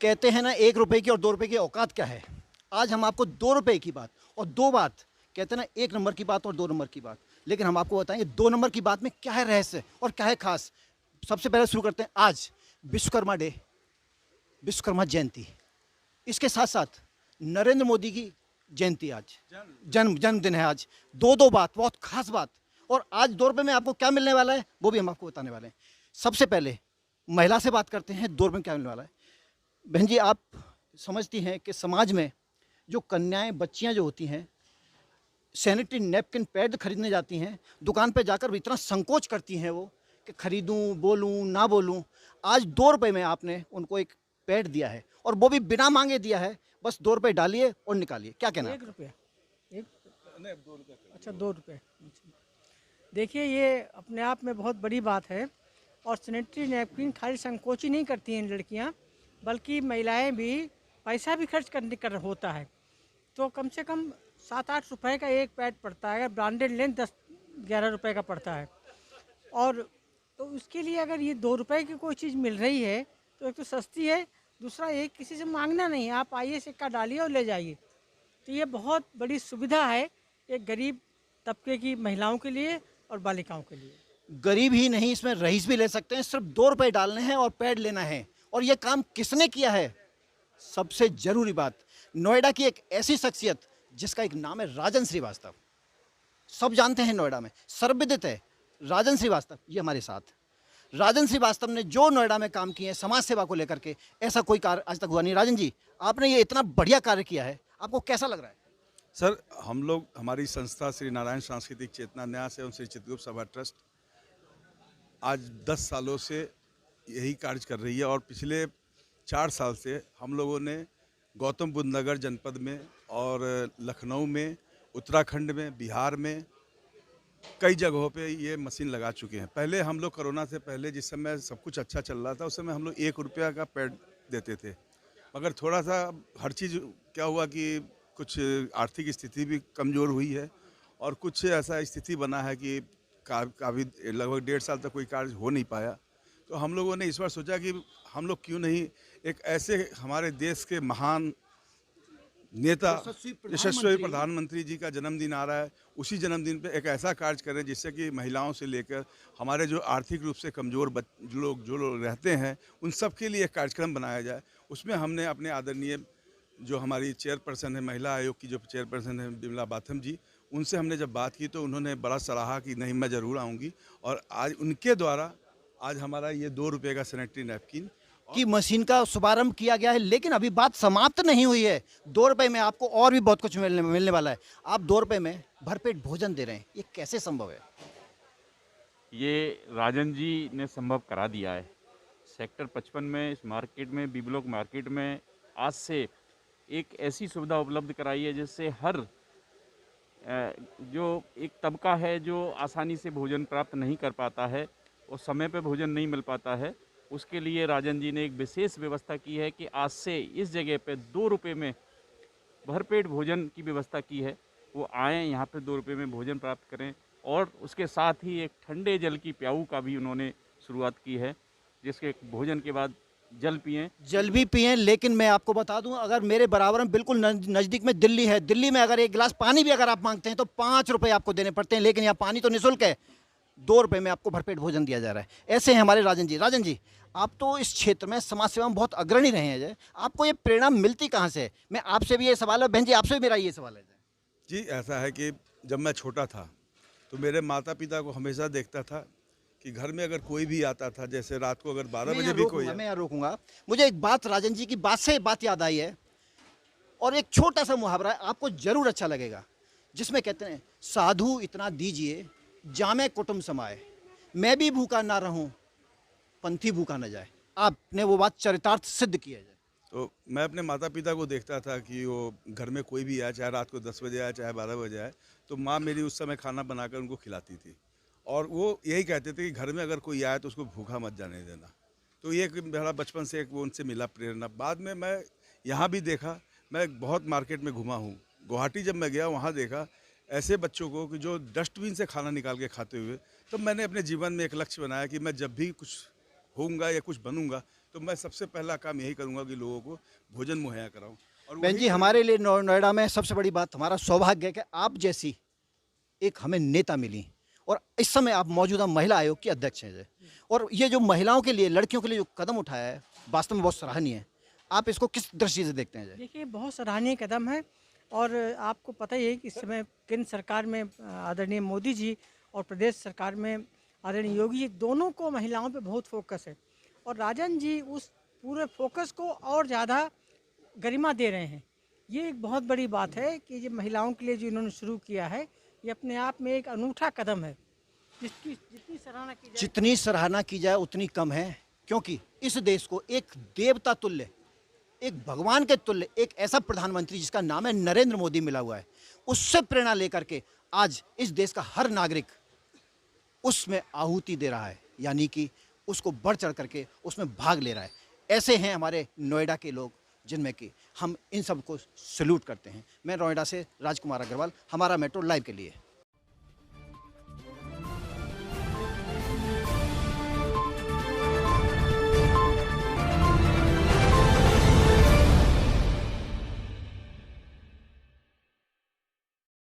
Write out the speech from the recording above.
कहते हैं ना 1 रुपए की और 2 रुपए की औकात क्या है। आज हम आपको 2 रुपए की बात और 2 बात कहते हैं ना, 1 नंबर की बात और 2 नंबर की बात, लेकिन हम आपको बताएंगे 2 नंबर की बात में क्या है रहस्य और क्या है खास। सबसे पहले शुरू करते हैं आज विश्वकर्मा डे, विश्वकर्मा जयंती। इसके साथ साथ नरेंद्र मोदी की जयंती, आज जन्मदिन है आज। दो बात, बहुत खास बात। और आज 2 रुपए में आपको क्या मिलने वाला है वो भी हम आपको बताने वाले हैं। सबसे पहले महिला से बात करते हैं, 2 रुपए में क्या मिलने वाला है। बहन जी, आप समझती हैं कि समाज में जो कन्याएं, बच्चियां जो होती हैं, सैनिटरी नैपकिन पैड खरीदने जाती हैं, दुकान पे जाकर भी इतना संकोच करती हैं वो कि खरीदूं, बोलूं, ना बोलूं। आज 2 रुपए में आपने उनको एक पैड दिया है और वो भी बिना मांगे दिया है। बस 2 रुपए डालिए और निकालिए। क्या कहना है? 1 रुपया, एक नहीं, 2 रुपये। अच्छा, 2 रुपये। देखिए, ये अपने आप में बहुत बड़ी बात है। और सैनिटरी नैपकिन खाली संकोच ही नहीं करती हैं लड़कियां, बल्कि महिलाएं भी पैसा भी खर्च करने कर होता है। तो कम से कम 7-8 रुपए का एक पैड पड़ता है, अगर ब्रांडेड लें 10-11 रुपए का पड़ता है। और तो उसके लिए अगर ये 2 रुपए की कोई चीज़ मिल रही है तो एक तो सस्ती है, दूसरा एक किसी से मांगना नहीं है, आप आइए, सिक्का डालिए और ले जाइए। तो ये बहुत बड़ी सुविधा है एक गरीब तबके की महिलाओं के लिए और बालिकाओं के लिए। गरीब ही नहीं, इसमें रईस भी ले सकते हैं। सिर्फ 2 रुपए डालने हैं और पैड लेना है। और ये काम किसने किया है? सबसे जरूरी बात, नोएडा की एक ऐसी शख्सियत जिसका एक नाम है राजन श्रीवास्तव। सब जानते हैं, नोएडा में सर्वविदित है राजन श्रीवास्तव। ये हमारे साथ राजन श्रीवास्तव ने जो नोएडा में काम किए हैं समाज सेवा को लेकर के, ऐसा कोई कार्य आज तक हुआ नहीं। राजन जी, आपने ये इतना बढ़िया कार्य किया है, आपको कैसा लग रहा है? सर, हम लोग, हमारी संस्था श्री नारायण सांस्कृतिक चेतना न्यास एवं श्री चित्रगुप्त सभा ट्रस्ट आज 10 सालों से यही कार्य कर रही है। और पिछले 4 साल से हम लोगों ने गौतम बुद्ध नगर जनपद में और लखनऊ में, उत्तराखंड में, बिहार में कई जगहों पे ये मशीन लगा चुके हैं। पहले हम लोग कोरोना से पहले, जिस समय सब कुछ अच्छा चल रहा था, उस समय हम लोग 1 रुपया का पैड देते थे। मगर थोड़ा सा हर चीज़ क्या हुआ कि कुछ आर्थिक स्थिति भी कमज़ोर हुई है और कुछ ऐसा स्थिति बना है कि काफ़ी लगभग 1.5 साल तक कोई कार्य हो नहीं पाया। तो हम लोगों ने इस बार सोचा कि हम लोग क्यों नहीं एक ऐसे हमारे देश के महान नेता, यशस्वी प्रधानमंत्री जी का जन्मदिन आ रहा है, उसी जन्मदिन पे एक ऐसा कार्य करें जिससे कि महिलाओं से लेकर हमारे जो आर्थिक रूप से कमज़ोर जो लोग रहते हैं, उन सब के लिए एक कार्यक्रम बनाया जाए। उसमें हमने अपने आदरणीय जो हमारी चेयरपर्सन है, महिला आयोग की जो चेयरपर्सन है बिमला बाथम जी, उनसे हमने जब बात की तो उन्होंने बड़ा सराहा कि नहीं, मैं ज़रूर आऊँगी। और आज उनके द्वारा आज हमारा ये 2 रुपये का सैनिटरी नैपकिन की मशीन का शुभारंभ किया गया है। लेकिन अभी बात समाप्त नहीं हुई है। 2 रुपए में आपको और भी बहुत कुछ मिलने वाला है। आप 2 रुपए में भरपेट भोजन दे रहे हैं, ये कैसे संभव है? ये राजन जी ने संभव करा दिया है। सेक्टर 55 में, इस मार्केट में, बी ब्लॉक मार्केट में आज से एक ऐसी सुविधा उपलब्ध कराई है जिससे हर जो एक तबका है जो आसानी से भोजन प्राप्त नहीं कर पाता है और समय पे भोजन नहीं मिल पाता है, उसके लिए राजन जी ने एक विशेष व्यवस्था की है कि आज से इस जगह पे 2 रुपये में भरपेट भोजन की व्यवस्था की है। वो आएँ यहाँ पे 2 रुपये में भोजन प्राप्त करें और उसके साथ ही एक ठंडे जल की प्याऊ का भी उन्होंने शुरुआत की है, जिसके भोजन के बाद जल पिएं। जल भी पिएं। लेकिन मैं आपको बता दूं, अगर मेरे बराबर में बिल्कुल नज़दीक में दिल्ली है, दिल्ली में अगर 1 गिलास पानी भी अगर आप मांगते हैं तो 5 रुपए आपको देने पड़ते हैं। लेकिन यहाँ पानी तो निःशुल्क है, 2 रुपए में आपको भरपेट भोजन दिया जा रहा है। ऐसे हैं हमारे राजन जी। राजन जी, आप तो इस क्षेत्र में समाज सेवा में बहुत अग्रणी रहे हैं। आपको ये प्रेरणा मिलती कहाँ से? मैं आपसे भी ये सवाल है, बहन जी आपसे भी मेरा ये सवाल है। जी, ऐसा है कि जब मैं छोटा था तो मेरे माता पिता को हमेशा देखता था कि घर में अगर कोई भी आता था, जैसे रात को अगर 12 बजे भी कोई, मैं यहाँ रोकूंगा। मुझे एक बात राजन जी की बात से बात याद आई है और एक छोटा सा मुहावरा है, आपको जरूर अच्छा लगेगा, जिसमें कहते हैं, साधु इतना दीजिए जामे कुटुंब समाए, मैं भी भूखा ना रहूं पंथी भूखा न जाए। आपने वो बात चरितार्थ सिद्ध किया जाए। तो मैं अपने माता पिता को देखता था कि वो घर में कोई भी आए, चाहे रात को 10 बजे आए, चाहे 12 बजे आए, तो माँ मेरी उस समय खाना बनाकर उनको खिलाती थी। और वो यही कहते थे कि घर में अगर कोई आए तो उसको भूखा मत जाने देना। तो ये मेरा बचपन से एक वो उनसे मिला प्रेरणा। बाद में मैं यहाँ भी देखा, मैं बहुत मार्केट में घुमा हूँ। गुवाहाटी जब मैं गया, वहाँ देखा ऐसे बच्चों को कि जो डस्टबिन से खाना निकाल के खाते हुए। तो मैंने अपने जीवन में एक लक्ष्य बनाया कि मैं जब भी कुछ होऊंगा या कुछ बनूंगा तो मैं सबसे पहला काम यही करूँगा कि लोगों को भोजन मुहैया कराऊँ। और बहन वही जी, हमारे लिए नोएडा में सबसे बड़ी बात, हमारा सौभाग्य है कि आप जैसी एक हमें नेता मिली और इस समय आप मौजूदा महिला आयोग की अध्यक्ष हैं। और ये जो महिलाओं के लिए, लड़कियों के लिए जो कदम उठाया है, वास्तव में बहुत सराहनीय है। आप इसको किस दृष्टि से देखते हैं? देखिए, बहुत सराहनीय कदम है। और आपको पता ही है कि इस समय केंद्र सरकार में आदरणीय मोदी जी और प्रदेश सरकार में आदरणीय योगी जी, दोनों को महिलाओं पे बहुत फोकस है। और राजन जी उस पूरे फोकस को और ज़्यादा गरिमा दे रहे हैं। ये एक बहुत बड़ी बात है कि ये महिलाओं के लिए जो इन्होंने शुरू किया है, ये अपने आप में एक अनूठा कदम है, जिसकी जितनी सराहना की जाए जितनी सराहना की जाए उतनी कम है, क्योंकि इस देश को एक देवता तुल्य, एक भगवान के तुल्य, एक ऐसा प्रधानमंत्री जिसका नाम है नरेंद्र मोदी मिला हुआ है। उससे प्रेरणा लेकर के आज इस देश का हर नागरिक उसमें आहुति दे रहा है, यानी कि उसको बढ़ चढ़ करके उसमें भाग ले रहा है। ऐसे हैं हमारे नोएडा के लोग, जिनमें कि हम इन सबको सैल्यूट करते हैं। मैं नोएडा से राजकुमार अग्रवाल, हमारा मेट्रो लाइव के लिए।